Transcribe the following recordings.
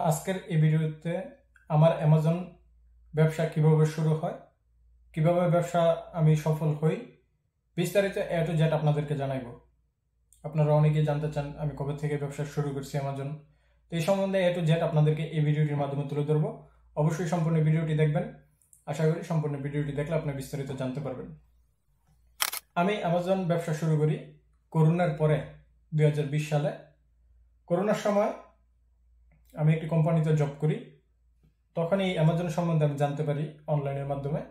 আজকের এই ভিডিওতে আমার অ্যামাজন ব্যবসা কিভাবে শুরু হয়, কিভাবে ব্যবসা আমি সফল হই, বিস্তারিত এ টু জেড আপনাদেরকে জানাইবো। আপনারা অনেকেই জানতে চান আমি কবে থেকে ব্যবসা শুরু করছি অ্যামাজন। তো এই সম্বন্ধে এ টু জেড আপনাদেরকে এই ভিডিওটির মাধ্যমে তুলে ধরবো। অবশ্যই সম্পূর্ণ ভিডিওটি দেখবেন। আশা করি সম্পূর্ণ ভিডিওটি দেখলে আপনি বিস্তারিত জানতে পারবেন। আমি অ্যামাজন ব্যবসা শুরু করি করোনার পরে 2020 সালে। করোনার সময় আমি একটি কোম্পানিতে জব করি। তখন এই অ্যামাজন সম্বন্ধে আমি জানতে পারি অনলাইনের মাধ্যমে।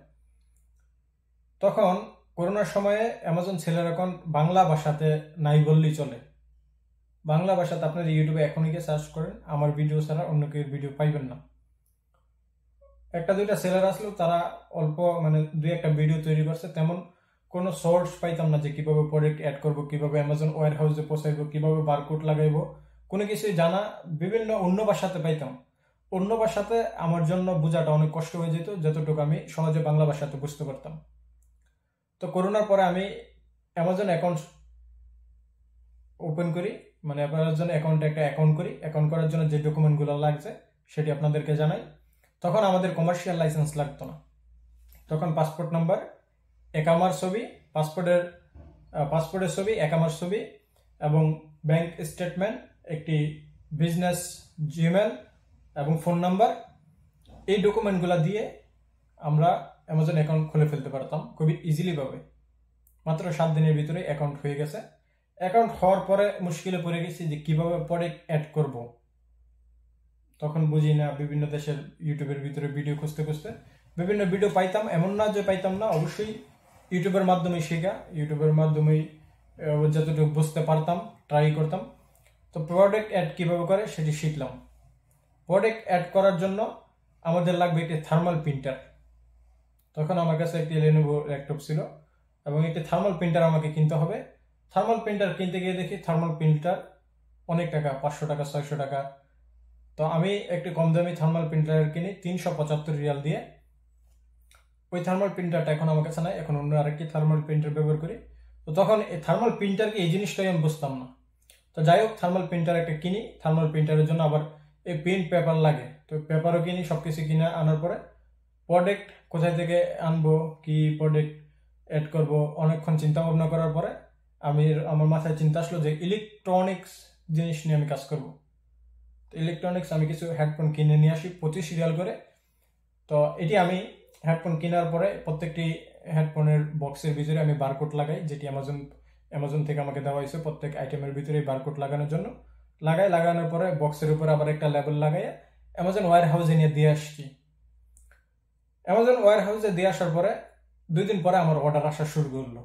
তখন করোনার সময়ে অ্যামাজন সেলার অ্যাকাউন্ট বাংলা ভাষাতে নাই বললেই চলে। বাংলা ভাষাতে আপনারা ইউটিউবে এখনই গিয়ে সার্চ করেন, আমার ভিডিও ছাড়া অন্য কেউ ভিডিও পাইবেন না। একটা দুইটা সেলার আসলেও তারা অল্প দুই একটা ভিডিও তৈরি করছে, তেমন কোনো সোর্স পাইতাম না যে কিভাবে প্রোডাক্ট অ্যাড করবো, কিভাবে অ্যামাজন ওয়্যার হাউসে পৌঁছাইবো, কিভাবে বারকোড লাগাইবো, কোনো কিছুই জানা বিভিন্ন অন্য ভাষাতে পাইতাম। অন্য ভাষাতে আমার জন্য বোঝাটা অনেক কষ্ট হয়ে যেত, যতটুকু আমি সহজে বাংলা ভাষাতে বুঝতে পারতাম। তো করোনার পরে আমি অ্যামাজন অ্যাকাউন্ট ওপেন করি, অ্যামাজন অ্যাকাউন্টে একটা অ্যাকাউন্ট করি। অ্যাকাউন্ট করার জন্য যে ডকুমেন্টগুলো লাগছে সেটি আপনাদেরকে জানাই। তখন আমাদের কমার্শিয়াল লাইসেন্স লাগতো না। তখন পাসপোর্ট নাম্বার, একামার ছবি, পাসপোর্টের ছবি, একামার ছবি এবং ব্যাংক স্টেটমেন্ট, একটি বিজনেস জিমেল এবং ফোন নাম্বার, এই ডকুমেন্টগুলো দিয়ে আমরা অ্যামাজন অ্যাকাউন্ট খুলে ফেলতে পারতাম খুবই ইজিলি ভাবে। মাত্র 7 দিনের ভিতরে অ্যাকাউন্ট হয়ে গেছে। অ্যাকাউন্ট হওয়ার পরে মুশকিলে পড়ে গেছি যে কিভাবে প্রোডাক্ট অ্যাড করব। তখন বুঝি না, বিভিন্ন দেশের ইউটিউবের ভিতরে ভিডিও খুঁজতে খুঁজতে বিভিন্ন ভিডিও পাইতাম, এমন না যে পাইতাম না, অবশ্যই ইউটিউবের মাধ্যমে শেখা, ইউটিউবের মাধ্যমেই যতটুকু বুঝতে পারতাম ট্রাই করতাম। তো প্রোডাক্ট অ্যাড কিভাবে করে সেটি শিখলাম। প্রোডাক্ট অ্যাড করার জন্য আমাদের লাগবে একটি থার্মাল প্রিন্টার। তখন আমার কাছে একটি লেনোভো ল্যাপটপ ছিল এবং একটি থার্মাল প্রিন্টার আমাকে কিনতে হবে। থার্মাল প্রিন্টার কিনতে গিয়ে দেখি থার্মাল প্রিন্টার অনেক টাকা, 500 টাকা, 600 টাকা। তো আমি একটি কম দামি থার্মাল প্রিন্টার কিনি 375 রিয়াল দিয়ে। ওই থার্মাল প্রিন্টারটা এখন আমার কাছে নাই, এখন অন্য আরেকটি থার্মাল প্রিন্টার ব্যবহার করি। তো তখন এই থার্মাল প্রিন্টারকে এই জিনিসটাই আমি বুঝতাম না। তো যাই হোক, থার্মাল প্রিন্টার একটা কিনি। থার্মাল প্রিন্টারের জন্য আবার এই প্রিন্ট পেপার লাগে, তো পেপারও কিনি। সবকিছু কিনে আনার পরে প্রোডাক্ট কোথায় থেকে আনবো, কি প্রোডাক্ট অ্যাড করব, অনেকক্ষণ চিন্তা ভাবনা করার পরে আমার মাথায় চিন্তা আসলো যে ইলেকট্রনিক্স জিনিস নিয়ে আমি কাজ করব। তো ইলেকট্রনিক্স আমি কিছু হেডফোন কিনে নিয়ে আসি 25 রিয়াল করে। তো এটি আমি হেডফোন কেনার পরে প্রত্যেকটি হেডফোনের বক্সের ভিতরে আমি বারকোড লাগাই, যেটি অ্যামাজন থেকে আমাকে দেওয়া হয়েছে প্রত্যেক আইটেমের ভিতরে বারকোড লাগানোর জন্য। লাগানোর পরে বক্সের উপর আবার একটা লেবেল লাগাই অ্যামাজন ওয়্যার হাউসে নিয়ে দিয়ে আসছি। অ্যামাজন ওয়্যার হাউসে দিয়ে আসার পরে 2 দিন পরে আমার অর্ডার আসা শুরু করলো।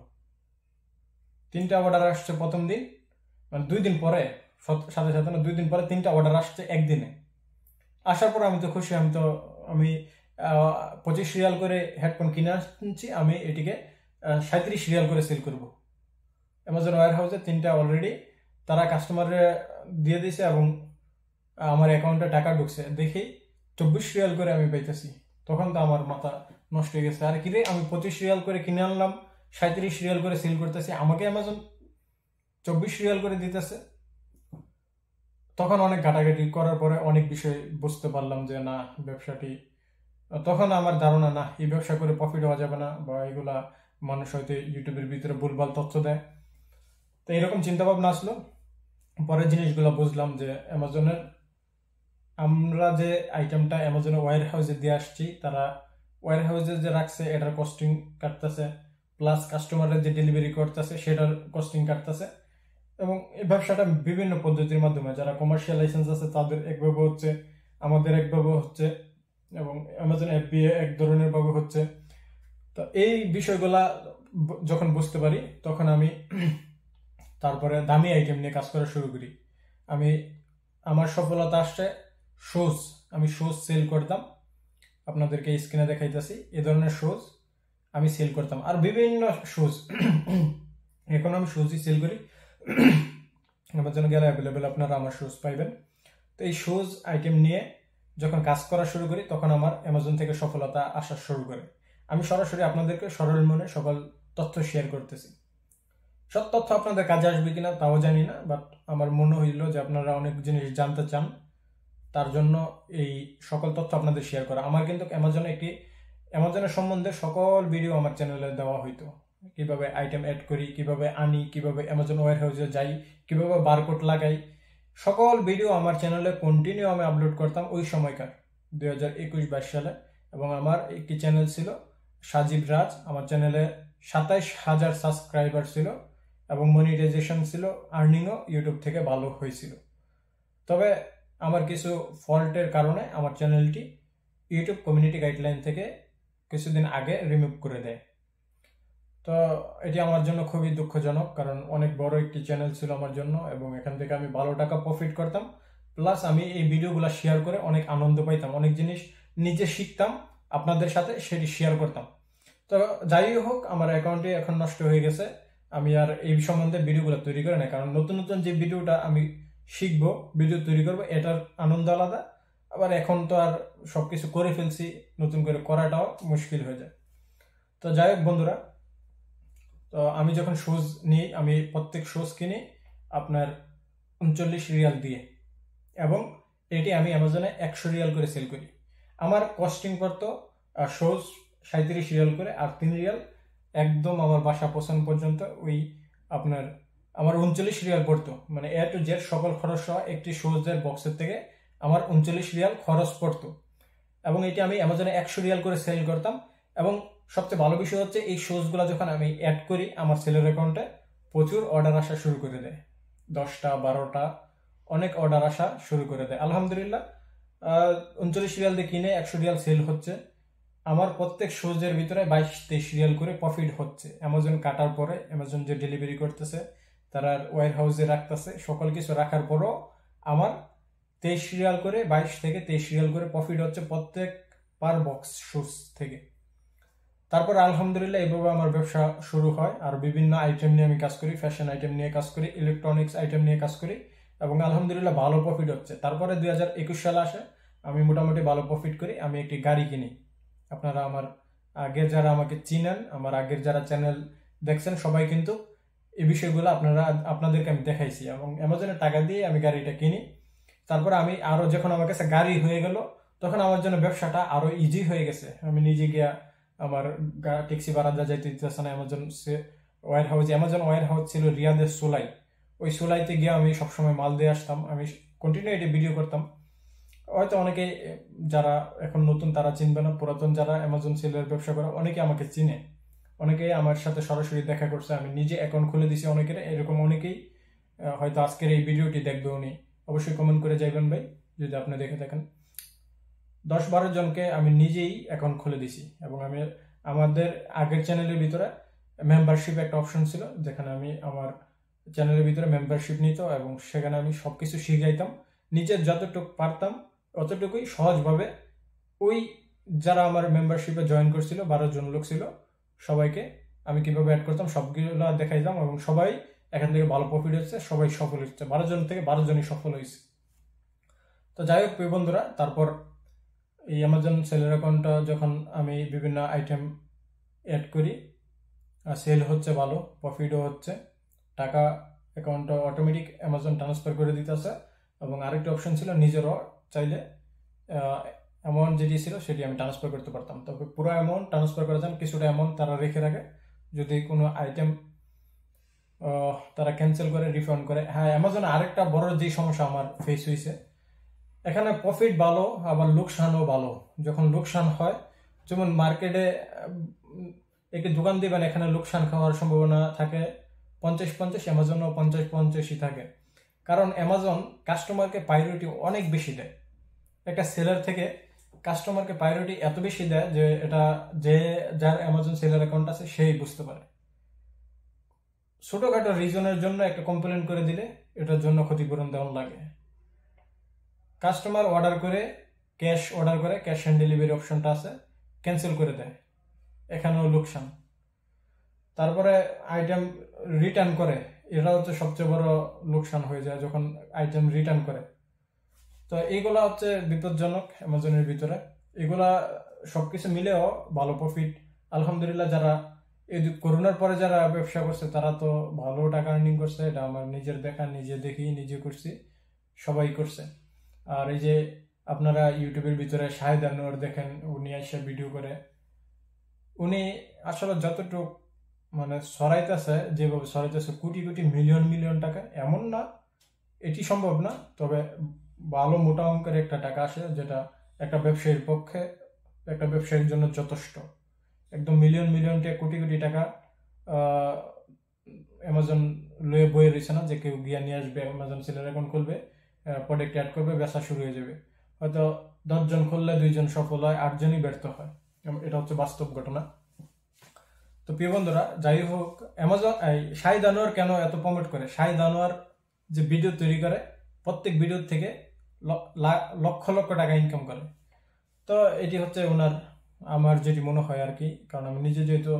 3টা অর্ডার আসছে প্রথম দিন, 2 দিন পরে, সাথে সাথে না, 2 দিন পরে 3টা অর্ডার আসছে একদিনে। আসার পর আমি তো খুশি। আমি 25 রিয়াল করে হেডফোন কিনে আনছি, আমি এটিকে 37 রিয়াল করে সেল করব। অ্যামাজন ওয়্যার হাউসে 3টা অলরেডি তারা কাস্টমারে দিয়ে দিয়েছে এবং আমার অ্যাকাউন্টে টাকা ঢুকছে। দেখি 24 রিয়াল করে আমি পাইতেছি। তখন তো আমার মাথা নষ্ট হয়ে গেছে। আর কি রে, আমি 25 রিয়াল করে কিনে আনলাম, 37 রিয়াল করে সেল করতেছি, আমাকে অ্যামাজন 24 রিয়াল করে দিতেছে। তখন অনেক ঘাটাঘাটি করার পরে অনেক বিষয় বুঝতে পারলাম যে না, ব্যবসাটি, তখন আমার ধারণা না, এই ব্যবসা করে প্রফিট হওয়া যাবে না, বা এগুলা মানুষ হয়তো ইউটিউবের ভিতরে ভুলভাল তথ্য দেয়। তো এরকম চিন্তা ভাবনা আসলো। পরের জিনিসগুলো বুঝলাম যে অ্যামাজনের, আমরা যে আইটেমটা অ্যামাজনের ওয়্যার হাউসে দিয়ে আসছি, তারা ওয়্যার হাউসে যে রাখছে এটার কস্টিং কাটতেছে, প্লাস কাস্টমারের যে ডেলিভারি করতেছে সেটার কস্টিং কাটতেছে। এবং এই ব্যবসাটা বিভিন্ন পদ্ধতির মাধ্যমে, যারা কমার্শিয়াল লাইসেন্স আছে তাদের একভাবে হচ্ছে, আমাদের একভাবে হচ্ছে, এবং অ্যামাজন এফবিএ এক ধরনের ভাবে হচ্ছে। তো এই বিষয়গুলা যখন বুঝতে পারি, তখন আমি তারপরে দামি আইটেম নিয়ে কাজ করা শুরু করি। আমার সফলতা আসছে শুজ। আমি শুজ সেল করতাম, আপনাদেরকে স্ক্রিনে দেখাইতেছি। এ ধরনের শুজ আমি সেল করতাম, আর বিভিন্ন শুজ এখন আমি শুজই সেল করি। অ্যামাজনে গেলে অ্যাভেলেবেল আপনারা আমার শুজ পাইবেন। তো এই শুজ আইটেম নিয়ে যখন কাজ করা শুরু করি, তখন আমার অ্যামাজন থেকে সফলতা আসা শুরু করে। আমি সরাসরি আপনাদেরকে সরল মনে সকল তথ্য শেয়ার করতেছি। সব তথ্য আপনাদের কাজে আসবে কিনা তাও জানি না, বাট আমার মনে হইল যে আপনারা অনেক জিনিস জানতে চান। তার জন্য এই সকল তথ্য আপনাদের শেয়ার করা। আমার কিন্তু অ্যামাজনের সম্বন্ধে সকল ভিডিও আমার চ্যানেলে দেওয়া হইতো, কিভাবে আইটেম অ্যাড করি, কিভাবে আনি, কিভাবে অ্যামাজন ওয়্যার হাউসে যাই, কিভাবে বারকোড লাগাই, সকল ভিডিও আমার চ্যানেলে কন্টিনিউ আমি আপলোড করতাম ওই সময়কার 2021-22 সালে। এবং আমার একটি চ্যানেল ছিল সাজিব রাজ, আমার চ্যানেলে 27,000 সাবস্ক্রাইবার ছিল এবং মনিটাইজেশন ছিল, আর্নিংও ইউটিউব থেকে ভালো হয়েছিল। তবে আমার কিছু ফল্টের কারণে আমার চ্যানেলটি ইউটিউব কমিউনিটি গাইডলাইন থেকে কিছুদিন আগে রিমুভ করে দেয়। তো এটি আমার জন্য খুবই দুঃখজনক, কারণ অনেক বড় একটি চ্যানেল ছিল আমার জন্য এবং এখান থেকে আমি ভালো টাকা প্রফিট করতাম, প্লাস আমি এই ভিডিওগুলো শেয়ার করে অনেক আনন্দ পাইতাম, অনেক জিনিস নিজে শিখতাম, আপনাদের সাথে সেটি শেয়ার করতাম। তো যাই হোক, আমার অ্যাকাউন্টটি এখন নষ্ট হয়ে গেছে। আমি আর এই সম্বন্ধে ভিডিওগুলো তৈরি করি না, কারণ নতুন নতুন যে ভিডিওটা আমি শিখবো, ভিডিও তৈরি করবো, এটার আনন্দ আলাদা। আবার এখন তো আর সবকিছু করে ফেলছি, নতুন করে করাটাও মুশকিল হয়ে যায়। তো যাই হোক বন্ধুরা, তো আমি যখন শুজ নিই, আমি প্রত্যেক শুজ কিনি আপনার 39 রিয়াল দিয়ে, এবং এটি আমি অ্যামাজনে 100 রিয়াল করে সেল করি। আমার কস্টিং পড়তো শুজ 37 রিয়াল করে, আর 3 রিয়াল একদম আমার বাসা পৌঁছানো পর্যন্ত ওই আপনার আমার 39 রিয়াল পড়তো, মানে এ টু জেড সকল খরচ সহ একটি শুজের বক্সের থেকে আমার 39 রিয়াল খরচ পড়তো। এবং এটি আমি অ্যামাজনে 100 রিয়াল করে সেল করতাম। এবং সবচেয়ে ভালো বিষয় হচ্ছে, এই শুজগুলো যখন আমি অ্যাড করি আমার সেলের অ্যাকাউন্টে, প্রচুর অর্ডার আসা শুরু করে দেয়, 10টা 12টা অনেক অর্ডার আসা শুরু করে দেয়। আলহামদুলিল্লাহ, 39 রিয়াল দিয়ে কিনে 100 রিয়াল সেল হচ্ছে। আমার প্রত্যেক শুজের ভিতরে 22-23 রিয়াল করে প্রফিট হচ্ছে। অ্যামাজন কাটার পরে, অ্যামাজন যে ডেলিভারি করতেছে, তারা ওয়্যার হাউসে রাখতেছে, সকল কিছু রাখার পরও আমার 23 রিয়াল করে, 22 থেকে 23 রিয়াল করে প্রফিট হচ্ছে প্রত্যেক পার বক্স শুজ থেকে। তারপর আলহামদুলিল্লাহ এইভাবে আমার ব্যবসা শুরু হয়। আর বিভিন্ন আইটেম নিয়ে আমি কাজ করি, ফ্যাশন আইটেম নিয়ে কাজ করি, ইলেকট্রনিক্স আইটেম নিয়ে কাজ করি, এবং আলহামদুলিল্লাহ ভালো প্রফিট হচ্ছে। তারপরে 2021 সালে আসে, আমি মোটামুটি ভালো প্রফিট করি, আমি একটি গাড়ি কিনি। আপনারা আমার আগে যারা আমাকে চিনেন, আমার আগের যারা চ্যানেল দেখছেন, সবাই কিন্তু এই বিষয়গুলো আপনাদেরকে আমি দেখাইছি, এবং অ্যামাজনের টাকা দিয়ে আমি গাড়িটা কিনি। তারপরে আমি আরো, যখন আমার কাছে গাড়ি হয়ে গেল, তখন আমার জন্য ব্যবসাটা আরো ইজি হয়ে গেছে। আমি নিজে গিয়া আমার ট্যাক্সি ভাড়া যাইতে দিতেছে না। অ্যামাজন ওয়্যার হাউস ছিল রিয়াদের সোলাই, ওই সোলাইতে গিয়ে আমি সবসময় মাল দিয়ে আসতাম। আমি কন্টিনিউ এটি ভিডিও করতাম। হয়তো অনেকে যারা এখন নতুন তারা চিনবে না, পুরাতন যারা অ্যামাজন সেলের ব্যবসা করে অনেকে আমাকে চিনে, অনেকে আমার সাথে সরাসরি দেখা করছে, আমি নিজে অ্যাকাউন্ট খুলে দিছি অনেকের। এরকম অনেকেই হয়তো আজকের এই ভিডিওটি দেখবে, উনি অবশ্যই কমেন্ট করে যাইবেন ভাই যদি আপনি দেখে থাকেন। 10-12 জনকে আমি নিজেই অ্যাকাউন্ট খুলে দিছি। এবং আমি আমাদের আগের চ্যানেলের ভিতরে মেম্বারশিপ একটা অপশন ছিল, যেখানে আমি আমার চ্যানেলের ভিতরে মেম্বারশিপ নিত, এবং সেখানে আমি সবকিছু শিখাইতাম, নিজের যতটুকু পারতাম অতটুকুই সহজভাবে। ওই যারা আমার মেম্বারশিপে জয়েন করছিল, 12 জন লোক ছিল, সবাইকে আমি কিভাবে অ্যাড করতাম সবগুলো দেখাইতাম, এবং সবাই এখান থেকে ভালো প্রফিট হচ্ছে, সবাই সফল হচ্ছে, 12 জন থেকে 12 জনই সফল হয়েছে। তো যাই হোক বন্ধুরা, তারপর এই অ্যামাজন সেলের অ্যাকাউন্টটা যখন আমি বিভিন্ন আইটেম অ্যাড করি, সেল হচ্ছে ভালো, প্রফিটও হচ্ছে, টাকা অ্যাকাউন্টটা অটোমেটিক অ্যামাজন ট্রান্সফার করে দিতেছে। এবং আরেকটা অপশন ছিল, নিজেরও চাইলে অ্যামাউন্ট যেটি ছিল সেটি আমি ট্রান্সফার করতে পারতাম। তবে পুরো অ্যামাউন্ট ট্রান্সফার করা যান, কিছুটা অ্যামাউন্ট তারা রেখে রাখে, যদি কোনো আইটেম তারা ক্যান্সেল করে, রিফান্ড করে। হ্যাঁ, অ্যামাজনে আরেকটা বড় যে সমস্যা আমার ফেস হয়েছে, এখানে প্রফিট ভালো আবার লোকসানও ভালো। যখন লোকসান হয়, যেমন মার্কেটে একটি দোকান দিবেন, এখানে লোকসান খাওয়ার সম্ভাবনা থাকে 50-50, অ্যামাজনও 50-50ই থাকে। কারণ অ্যামাজন কাস্টমারকে প্রায়োরিটি অনেক বেশি দেয়। একটা সেলার থেকে কাস্টমারকে প্রায়োরিটি এত বেশি দেয় যে এটা যার অ্যামাজন সেলার অ্যাকাউন্ট আছে সেই বুঝতে পারে। ছোটখাটো রিজনের জন্য একটা কমপ্লেন করে দিলে এটার জন্য ক্ষতিপূরণ দেওয়া লাগে। কাস্টমার অর্ডার করে, ক্যাশ অন ডেলিভারি অপশনটা আছে, ক্যান্সেল করে দেয়, এখানেও লোকসান। তারপরে আইটেম রিটার্ন করে, এটা হচ্ছে সবচেয়ে বড় লোকসান হয়ে যায় যখন আইটেম রিটার্ন করে। তো এইগুলা হচ্ছে বিপজ্জনক অ্যামাজনের ভিতরে। এগুলা সবকিছু মিলেও ভালো প্রফিট আলহামদুলিল্লাহ। যারা এই করোনার পরে যারা ব্যবসা করছে তারা তো ভালো টাকা আর্নিং করছে, এটা আমার নিজের দেখা, নিজে দেখি, নিজে করছি, সবাই করছে। আর এই যে আপনারা ইউটিউবের ভিতরে শাহেদ আনোয়ার দেখেন, উনি এসে ভিডিও করে, উনি আসলে যতটুক মানে সরাইতেছে, যেভাবে সরাইতেছে কোটি কোটি মিলিয়ন মিলিয়ন টাকা, এমন না এটি সম্ভব না, তবে ভালো মোটা অঙ্কের একটা টাকা আসে, যেটা একটা ব্যবসায়ীর পক্ষে, একটা ব্যবসায়ীর জন্য যথেষ্ট। একদম মিলিয়ন মিলিয়ন টাকা, কোটি কোটি টাকা অ্যামাজন লয়ে বয়ে রয়েছে না, যে কেউ গিয়ে নিয়ে আসবে, অ্যামাজন সেলার অ্যাকাউন্ট খুলবে, প্রোডাক্ট অ্যাড করবে, বেচা শুরু হয়ে যাবে। হয়তো 10 জন খুললে 2 জন সফল হয়, 8 জনই ব্যর্থ হয়। এটা হচ্ছে বাস্তব ঘটনা। তো প্রিয় বন্ধুরা, যাই হোক, অ্যামাজন শাহিদ আনোয়ার কেন এত প্রমোট করে? শাহিদ আনোয়ার যে ভিডিও তৈরি করে, প্রত্যেক ভিডিও থেকে লক্ষ লক্ষ টাকা ইনকাম করে। তো এটি হচ্ছে ওনার, আমার যেটি মনে হয় আর কি, কারণ আমি নিজে যেহেতু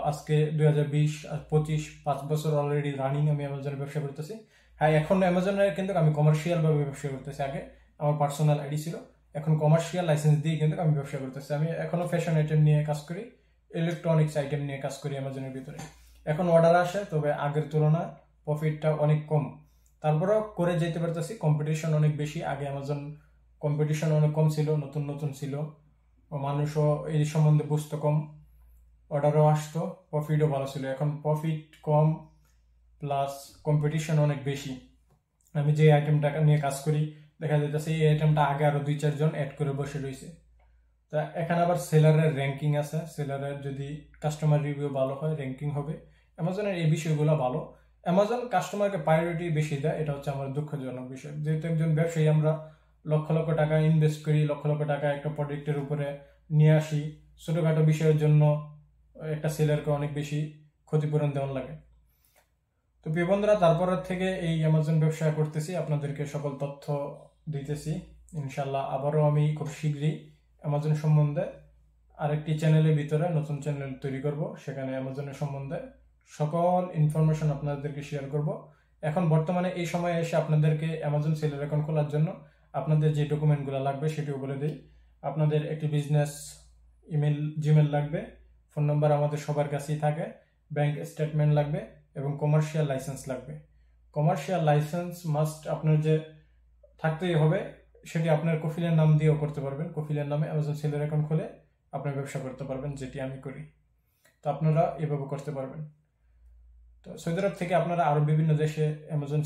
আজকে 2020 আর 25 5 বছর অলরেডি রানিং আমি অ্যামাজনের ব্যবসা করতেছি। হ্যাঁ, এখন অ্যামাজনের কিন্তু আমি কমার্শিয়াল ভাবে ব্যবসা করতেছি। আগে আমার পার্সোনাল আইডি ছিল, এখন কমার্শিয়াল লাইসেন্স দিয়ে কিন্তু আমি ব্যবসা করতেছি। আমি এখনো ফ্যাশন আইটেম নিয়ে কাজ করি, ইলেকট্রনিক্স আইটেম নিয়ে কাজ করি অ্যামাজনের ভিতরে। এখন অর্ডার আসে, তবে আগের তুলনায় প্রফিটটা অনেক কম, তারপরেও করে যেতে পারতেছি। কম্পিটিশন অনেক বেশি। আগে অ্যামাজন কম্পিটিশন অনেক কম ছিল, নতুন নতুন ছিল, মানুষও এই সম্বন্ধে বুঝতো কম, অর্ডারও আসতো, প্রফিটও ভালো ছিল। এখন প্রফিট কম প্লাস কম্পিটিশন অনেক বেশি। আমি যে আইটেমটা নিয়ে কাজ করি, দেখা যাইতেছে এই আইটেমটা আগে আরো 2-4 জন অ্যাড করে বসে রয়েছে। তা এখানে আবার সেলারের র্যাঙ্কিং আছে, সেলারের যদি কাস্টমার রিভিউ ভালো হয় র্যাঙ্কিং হবে। অ্যামাজনের এই বিষয়গুলো ভালো। অ্যামাজন কাস্টমারকে প্রায়োরিটি বেশি দেয়, এটা হচ্ছে আমার দুঃখজনক বিষয়। যেহেতু একজন ব্যবসায়ী, আমরা লক্ষ লক্ষ টাকা ইনভেস্ট করি, লক্ষ লক্ষ টাকা একটা প্রোডাক্টের উপরে নিয়ে আসি, ছোটখাটো বিষয়ের জন্য একটা সেলারকে অনেক বেশি ক্ষতিপূরণ দেওয়ার লাগে। তো প্রিয় বন্ধুরা, তারপরের থেকে এই অ্যামাজন ব্যবসা করতেছি, আপনাদেরকে সকল তথ্য দিতেছি। ইনশাল্লাহ আবারও আমি খুব শীঘ্রই অ্যামাজন সম্বন্ধে আরেকটি চ্যানেলের ভিতরে নতুন চ্যানেল তৈরি করব, সেখানে অ্যামাজনের সম্বন্ধে সকল ইনফরমেশন আপনাদেরকে শেয়ার করব। এখন বর্তমানে এই সময়ে এসে আপনাদেরকে অ্যামাজন সেলার অ্যাকাউন্ট খোলার জন্য আপনাদের যে ডকুমেন্টগুলো লাগবে সেটিও বলে দিই। আপনাদের একটি বিজনেস ইমেল, জিমেল লাগবে, ফোন নাম্বার আমাদের সবার কাছেই থাকে, ব্যাংক স্টেটমেন্ট লাগবে এবং কমার্শিয়াল লাইসেন্স লাগবে। কমার্শিয়াল লাইসেন্স মাস্ট আপনার যে থাকতেই হবে, সেটি আপনার কফিলের নাম দিয়েও করতে পারবেন। কফিলের নামে অ্যামাজন সেলার অ্যাকাউন্ট খুলে আপনি ব্যবসা করতে পারবেন, যেটি আমি করি। তো আপনারা এভাবে করতে পারবেন। তো সৌদি আরব থেকে আপনারা আরো বিভিন্ন দেশে অ্যামাজন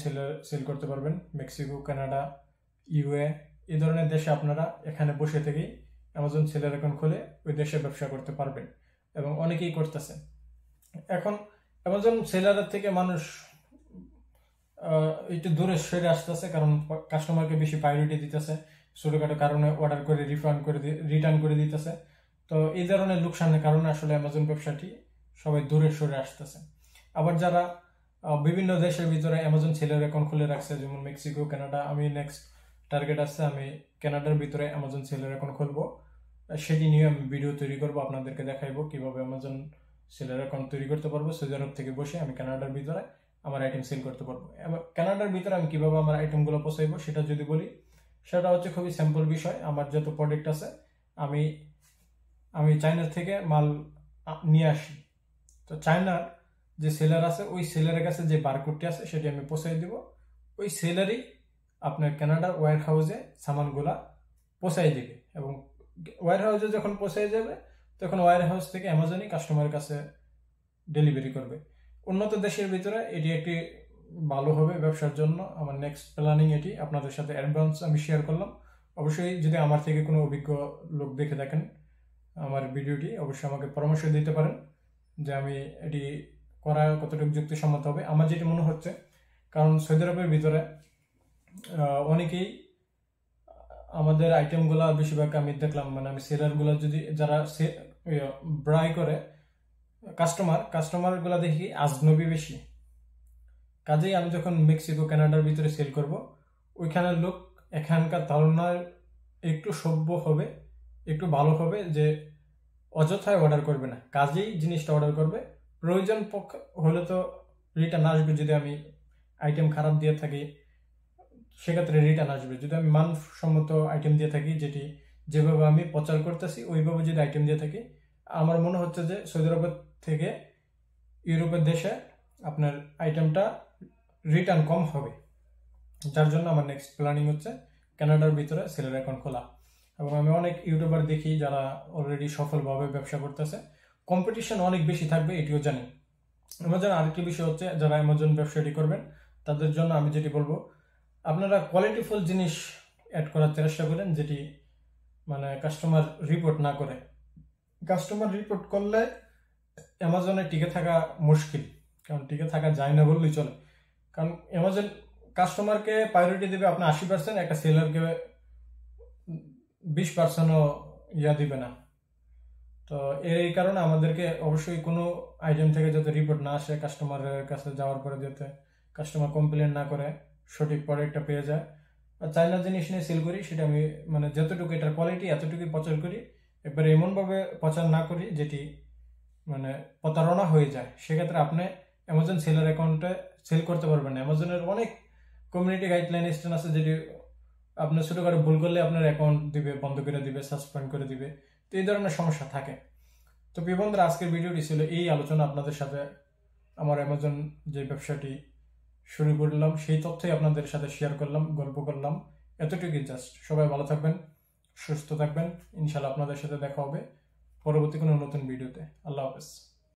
সেল করতে পারবেন, মেক্সিকো, কানাডা, ইউএ, এই ধরনের দেশে আপনারা এখানে বসে থেকেই অ্যামাজন সেলার অ্যাকাউন্ট খুলে ওই দেশে ব্যবসা করতে পারবেন, এবং অনেকেই করতেছে। এখন অ্যামাজন সেলারের থেকে মানুষ একটু দূরে সরে আসতেছে, কারণ কাস্টমারকে বেশি প্রায়োরিটি দিতেছে, ছোটখাটো কারণে অর্ডার করে রিটার্ন করে দিতেছে। তো এই ধরনের লোকসানের কারণে আসলে অ্যামাজন ব্যবসাটি সবাই দূরে সরে আসতেছে। আবার যারা বিভিন্ন দেশের ভিতরে অ্যামাজন সেলার অ্যাকাউন্ট খুলে রাখছে, যেমন মেক্সিকো, কানাডা, আমি নেক্সট টার্গেট আছে, আমি কানাডার ভিতরে অ্যামাজন সেলার অ্যাকাউন্ট খুলবো। সেটি নিয়ে আমি ভিডিও তৈরি করবো, আপনাদেরকে দেখাইবো কিভাবে অ্যামাজন সেলার অ্যাকাউন্ট তৈরি করতে পারবো। সৌদি আরব থেকে বসে আমি কানাডার ভিতরে আমার আইটেম সেল করতে পারবো। কানাডার ভিতরে আমি কিভাবে আমার আইটেমগুলো পৌঁছাইবো সেটা যদি বলি, সেটা হচ্ছে খুবই সিম্পল বিষয়। আমার যত প্রোডাক্ট আছে আমি চায়নার থেকে মাল নিয়ে আসি। তো চায়নার যে সেলার আছে, ওই সেলারের কাছে যে বারকোডটি আছে সেটি আমি পৌঁছাই দিব। ওই সেলারই আপনার কানাডার ওয়্যার হাউসে সামানগুলা পৌঁছাই দিবে, এবং ওয়্যার হাউসে যখন পৌঁছাই যাবে তখন ওয়্যার হাউস থেকে অ্যামাজনই কাস্টমারের কাছে ডেলিভারি করবে। উন্নত দেশের ভিতরে এটি একটি ভালো হবে ব্যবসার জন্য। আমার নেক্সট প্ল্যানিং এটি, আপনাদের সাথে অ্যাডভান্স আমি শেয়ার করলাম। অবশ্যই যদি আমার থেকে কোনো অভিজ্ঞ লোক দেখে থাকেন আমার ভিডিওটি, অবশ্যই আমাকে পরামর্শ দিতে পারেন যে আমি এটি করা কতটুকু যুক্তিসম্মত হবে। আমার যেটি মনে হচ্ছে, কারণ সৌদি আরবের ভিতরে অনেকেই আমাদের আইটেমগুলা বেশিরভাগ আমি দেখলাম, মানে আমি সেলারগুলো যদি যারা ব্রাই করে কাস্টমারগুলো দেখি আজনবী বেশি। কাজেই আমি যখন মেক্সিকো, কানাডার ভিতরে সেল করব, ওইখানের লোক এখানকার ধারণায় একটু সভ্য হবে, একটু ভালো হবে, যে অযথায় অর্ডার করবে না, কাজেই জিনিসটা অর্ডার করবে। প্রয়োজন হলে তো রিটার্ন আসবে, যদি আমি আইটেম খারাপ দিয়ে থাকি সেক্ষেত্রে রিটার্ন আসবে। যদি আমি মানসম্মত আইটেম দিয়ে থাকি, যেটি যেভাবে আমি প্রচার করতেছি ওইভাবে যদি আইটেম দিয়ে থাকি, আমার মনে হচ্ছে যে সৌদি আরবের থেকে ইউরোপের দেশে আপনার আইটেমটা রিটার্ন কম হবে। যার জন্য আমার নেক্সট প্ল্যানিং হচ্ছে কানাডার ভিতরে সেলার অ্যাকাউন্ট খোলা। এবং আমি অনেক ইউটিউবার দেখি যারা অলরেডি সফলভাবে ব্যবসা করতেছে। কম্পিটিশন অনেক বেশি থাকবে এটিও জানি। অ্যামাজন আরেকটি বিষয় হচ্ছে, যারা অ্যামাজন ব্যবসাটি করবেন তাদের জন্য আমি যেটি বলবো, আপনারা কোয়ালিটিফুল জিনিস অ্যাড করার চেষ্টা করেন, যেটি মানে কাস্টমার রিপোর্ট না করে। কাস্টমার রিপোর্ট করলে অ্যামাজনে টিকে থাকা মুশকিল, কারণ টিকে থাকা যায় না বললেই চলে। কারণ অ্যামাজন কাস্টমারকে প্রায়োরিটি দেবে আপনার 80%, একটা সেলারকে 20%ও দিবে না। তো এই কারণে আমাদেরকে অবশ্যই কোনো আইটেম থেকে যাতে রিপোর্ট না আসে, কাস্টমারের কাছে যাওয়ার পরে যাতে কাস্টমার কমপ্লেন না করে, সঠিক প্রোডাক্টটা পেয়ে যায়। আর চাইনা জিনিস নিয়ে সেল করি, সেটা আমি মানে যতটুকু এটার কোয়ালিটি এতটুকুই প্রচার করি, এবারে এমনভাবে প্রচার না করি যেটি মানে প্রতারণা হয়ে যায়। সেক্ষেত্রে আপনি অ্যামাজন সেলার অ্যাকাউন্টে সেল করতে পারবেন না। অ্যামাজনের অনেক কমিউনিটি গাইডলাইন স্ট্যান্ড আছে, যেটি আপনি ছোটখাটো ভুল করলে আপনার অ্যাকাউন্ট দিবে, বন্ধ করে দিবে, সাসপেন্ড করে দিবে। তো এই ধরনের সমস্যা থাকে। তো প্রিয় বন্ধুরা, আজকের ভিডিওটি ছিল এই আলোচনা আপনাদের সাথে। আমার অ্যামাজন যে ব্যবসাটি শুরু করলাম সেই তথ্যই আপনাদের সাথে শেয়ার করলাম, গল্প করলাম, এতটুকুই জাস্ট। সবাই ভালো থাকবেন, সুস্থ থাকবেন। ইনশাল্লাহ আপনাদের সাথে দেখা হবে পরবর্তী কোনো নতুন ভিডিওতে। আল্লাহ হাফেজ।